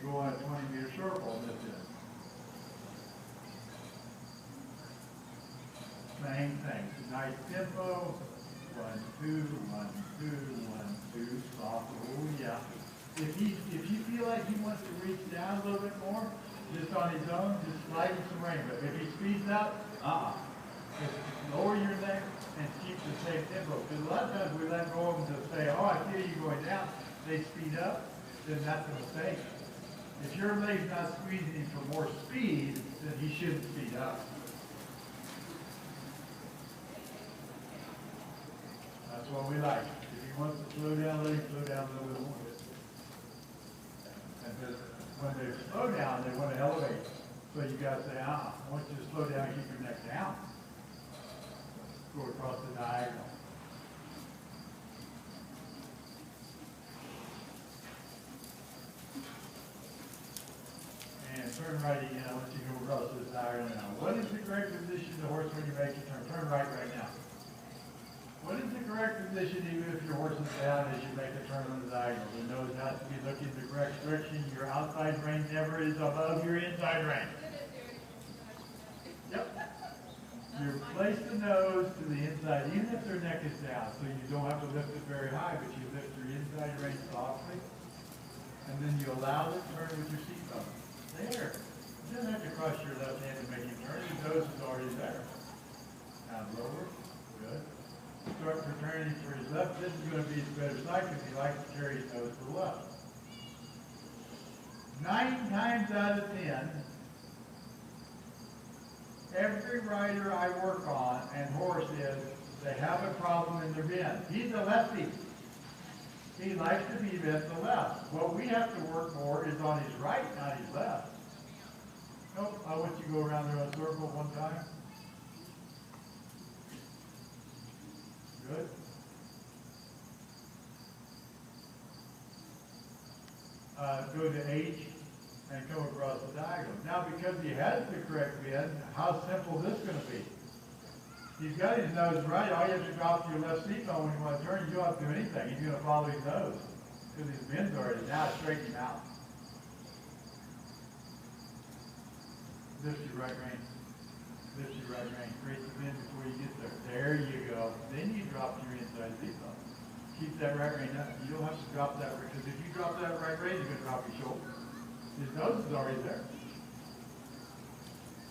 go on a 20-meter circle in this end. Same thing. Nice tempo. 1, 2, 1, 2, 1, 2. Soft. Oh yeah. If you feel like he wants to reach down a little bit more, just on his own, just slide him some rein. But if he speeds up, just lower your neck and keep the same tempo. Because a lot of times we let go of them to say, oh, I feel you going down. They speed up, then that's a mistake. If your leg's not squeezing him for more speed, then he shouldn't speed up. That's what we like. If he wants to slow down, let him slow down a little bit more. And when they slow down, they want to elevate. So you got to say, I want you to slow down and keep your neck down. Go across the diagonal. And turn right again. I want you to go across this diagonal now. What is the correct position of the horse when you make your turn? Turn right now. What is the correct position even if your horse is down as you make a turn on the diagonal? The nose has to be looking the correct direction. Your outside rein never is above your inside rein. Yep. You place the nose to the inside, even if their neck is down, so you don't have to lift it very high, but you lift your inside rein softly, and then you allow the turn with your seatbelt. There. You don't have to cross your left hand to make it turn. Your nose is already there. Now lower. Good. Start for turning for his left. This is going to be his better side because he likes to carry his nose to the left. 9 times out of 10, every rider I work on and horses, they have a problem in their bend. He's a lefty. He likes to be bent to the left. What we have to work more is on his right, not his left. Nope, I want you to go around there in a circle one time. Good. Go to H and come across the diagonal. Now, because he has the correct bend, how simple is this going to be? He's got his nose right. All you have to drop your left seatbelt when you want to turn. You don't have to do anything. He's going to follow his nose because his bend's already now. Straighten him out. Lift your right rein. Lift your right rein. Create the bend before you get there. There you go. Then you drop your inside seatbelt. Keep that right rein up. You don't have to drop that rein, because if you drop that right rein, you're going to drop your shoulder. His nose is already there.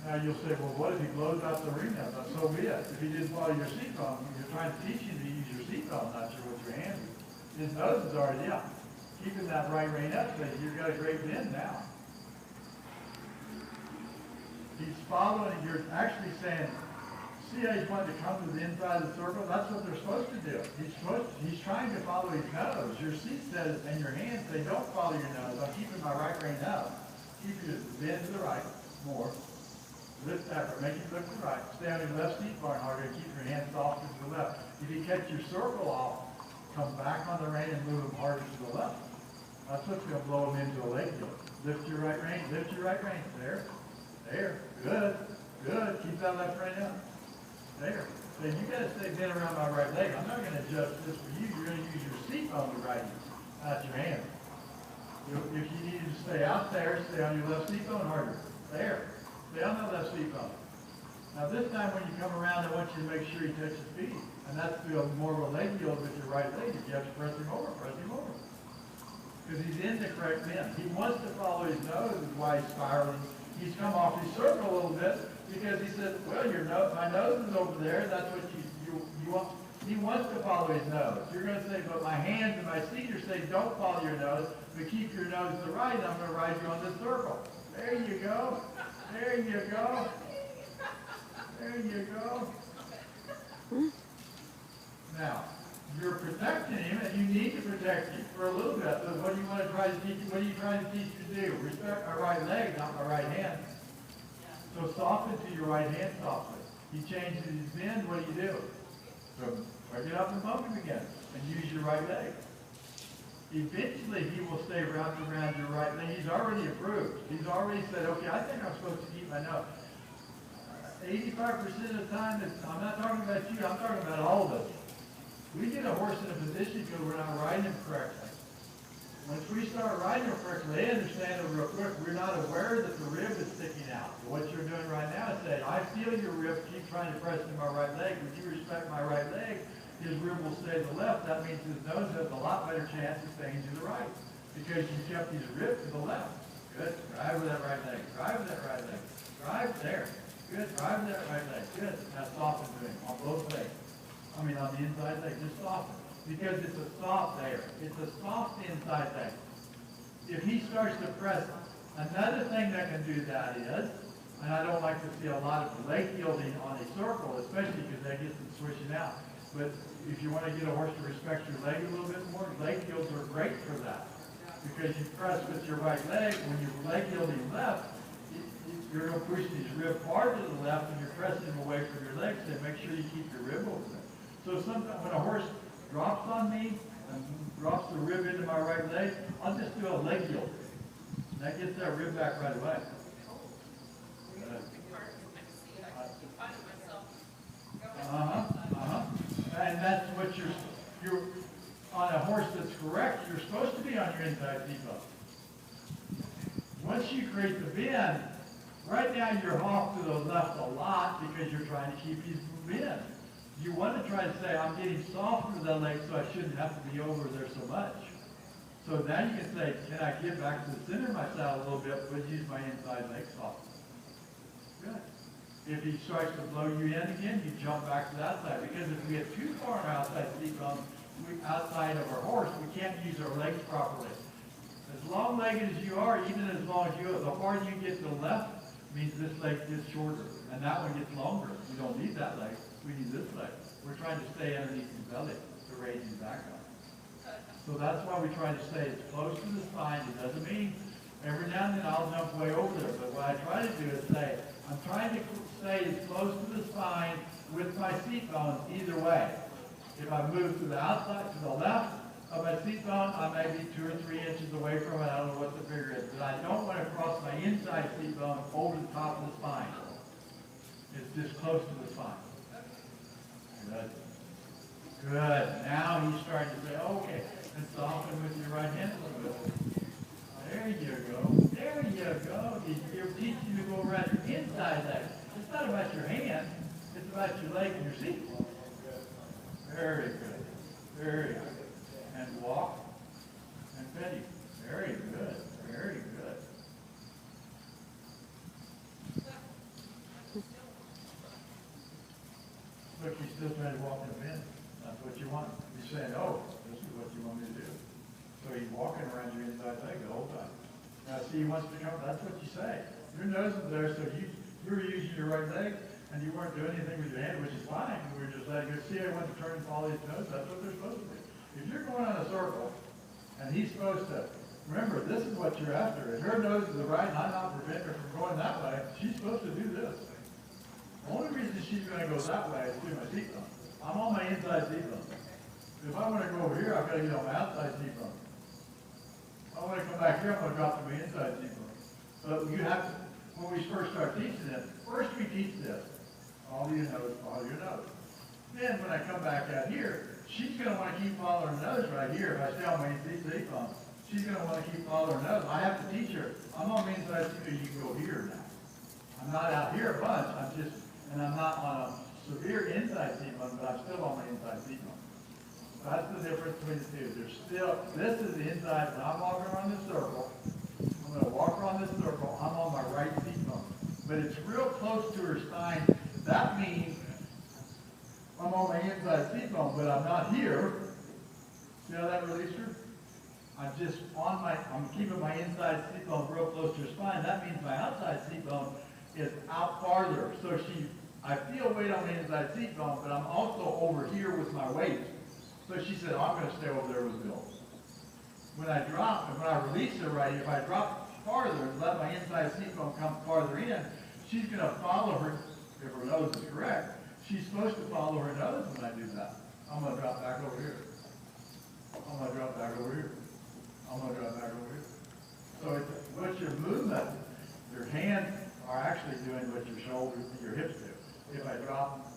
Now you'll say, well, what if he blows out the ring now? So be it. If he didn't follow your seatbelt, you're trying to teach him to use your seatbelt, not sure what your hand is. His nose is already up. Keeping that right rein up, so you've got a great bend now. He's following, you're actually saying, see how he's wanting to come to the inside of the circle? That's what they're supposed to do. He's trying to follow his nose. Your seat says, and your hands say, don't follow your nose. I'm keeping my right rein up. Keep your bend to the right, more. Lift that, make it look to the right. Stay on your left seat bar harder and keep your hands softer to the left. If you catch your circle off, come back on the rein and move them harder to the left. That's what's going to blow them into a leg joint. Lift your right rein. Lift your right rein. There. There. Good. Good. Keep that left rein up. There. Then you got to stay bent around my right leg. I'm not going to adjust this for you. You're going to use your seat on the right, not your hand. If you need to stay out there, stay on your left seat bone harder. There. Stay on that left seat bone. Now this time when you come around, I want you to make sure you touch his feet. And that's more of a leg yield with your right leg. If you have to press him over, press him over. Because he's in the correct bend. He wants to follow his nose, is why he's spiraling. He's come off his circle a little bit because he said, well, my nose is over there. That's what you want. He wants to follow his nose. You're going to say, but my hands and my seat are saying, don't follow your nose, but keep your nose to the right. I'm going to ride you on this circle. There you go. There you go. There you go. Now, you're protecting him, and you need to protect him for a little bit. So what do you want to try to teach him? What are you trying to teach him to do? Respect my right leg, not my right hand. So soften to your right hand softly. He changes his bend, what do you do? So break it up and bump him again, and use your right leg. Eventually, he will stay wrapped around your right leg. He's already approved. He's already said, okay, I think I'm supposed to keep my nose. 85% of the time, I'm not talking about you, I'm talking about all of us. We get a horse in a position because we're not riding him correctly. Once we start riding them correctly, they understand it real quick. We're not aware that the rib is sticking out. So what you're doing right now is saying, I feel your rib, keep trying to press in my right leg. Would you respect my right leg? His rib will stay to the left. That means his nose has a lot better chance of staying to the right because you kept his rib to the left. Good. Drive with that right leg. Drive with that right leg. Drive there. Good. Drive with that right leg. Good. Now soften to him on both legs. I mean on the inside leg. Just soften. Because it's a soft there. It's a soft inside leg. If he starts to press, another thing that can do that is, and I don't like to see a lot of leg yielding on a circle, especially because that gets them switching out. But if you want to get a horse to respect your leg a little bit more, leg yields are great for that. Because you press with your right leg, when you're leg yielding left, you're going to push these rib hard to the left and you're pressing them away from your legs, so make sure you keep your rib open. So sometimes when a horse drops on me and drops the rib into my right leg, I'll just do a leg yield. And that gets that rib back right away. And that's what you're on a horse that's correct, you're supposed to be on your inside seat bone. Once you create the bend, right now you're off to the left a lot because you're trying to keep his bend. You want to try to say, I'm getting softer to that leg so I shouldn't have to be over there so much. So now you can say, can I get back to the center of my saddle a little bit, but use my inside leg soft. Good. If he starts to blow you in again, you jump back to that side. Because if we get too far on our outside seat bone, outside of our horse, we can't use our legs properly. As long-legged as you are, even as long as you, the farther you get to the left, means this leg gets shorter. And that one gets longer. We don't need that leg. We need this leg. We're trying to stay underneath his belly to raise his back up. So that's why we try to stay as close to the spine. It doesn't mean every now and then I'll jump way over there. But what I try to do is say, I'm trying to stay as close to the spine with my seat bones either way. If I move to the outside, to the left of my seat bone, I may be 2 or 3 inches away from it. I don't know what the figure is. But I don't want to cross my inside seat bone over the top of the spine. It's just close to the spine. Good. Good. Now he's starting to say, okay, and soften with your right hand a little bit. There you go. There you go. You're teaching you to go around your inside leg. It's not about your hand. It's about your leg and your seat. Very good. Very good. And walk and petty. Very good. Very good. Look, he's still trying to walk in the bend. That's what you want. He's saying, oh, this is what you want me to do. So he's walking around your inside leg the whole time. Now see, he wants to come, that's what you say. Your nose is there, so you were using your right leg, and you weren't doing anything with your hand, which is fine. We were just letting you see, I want to turn and follow his nose. That's what they're supposed to do. If you're going on a circle, and he's supposed to, remember, this is what you're after. If her nose is the right, and I'm not preventing her from going that way, she's supposed to do this. The only reason she's going to go that way is through my seat bone. I'm on my inside seat bone. If I want to go over here, I've got to get on my outside seat bone. If I want to come back here, I'm going to drop to my inside seat bone. But you have to, when we first start teaching it, first we teach this. Follow your nose, follow your nose. Then when I come back out here, she's going to want to keep following her nose right here. If I stay on my seat bone, she's going to want to keep following her nose. I have to teach her. I'm on my inside seat bone, you can go here now. I'm not out here a bunch. And I'm not on a severe inside seat bone, but I'm still on my inside seat bone. That's the difference between the two. There's still, this is the inside, when I'm walking around this circle, I'm going to walk around this circle, I'm on my right seat bone. But it's real close to her spine. That means I'm on my inside seat bone, but I'm not here. See how that released her? I'm keeping my inside seat bone real close to her spine. That means my outside seat bone is out farther. So I feel weight on the inside seat bone, but I'm also over here with my weight. So she said, oh, I'm going to stay over there with Bill. When I drop, and when I release her right, if I drop farther and let my inside seat bone come farther in, she's going to follow her, if her nose is correct, she's supposed to follow her nose when I do that. I'm going to drop back over here. I'm going to drop back over here. I'm going to drop back over here. So it's what your movement, your hands are actually doing what your shoulders and your hips do. If I drop,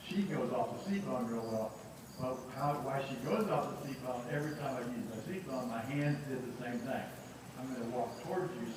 she goes off the seat bone real well. But why she goes off the seat bone, every time I use my seat bone, my hands did the going to walk towards you, so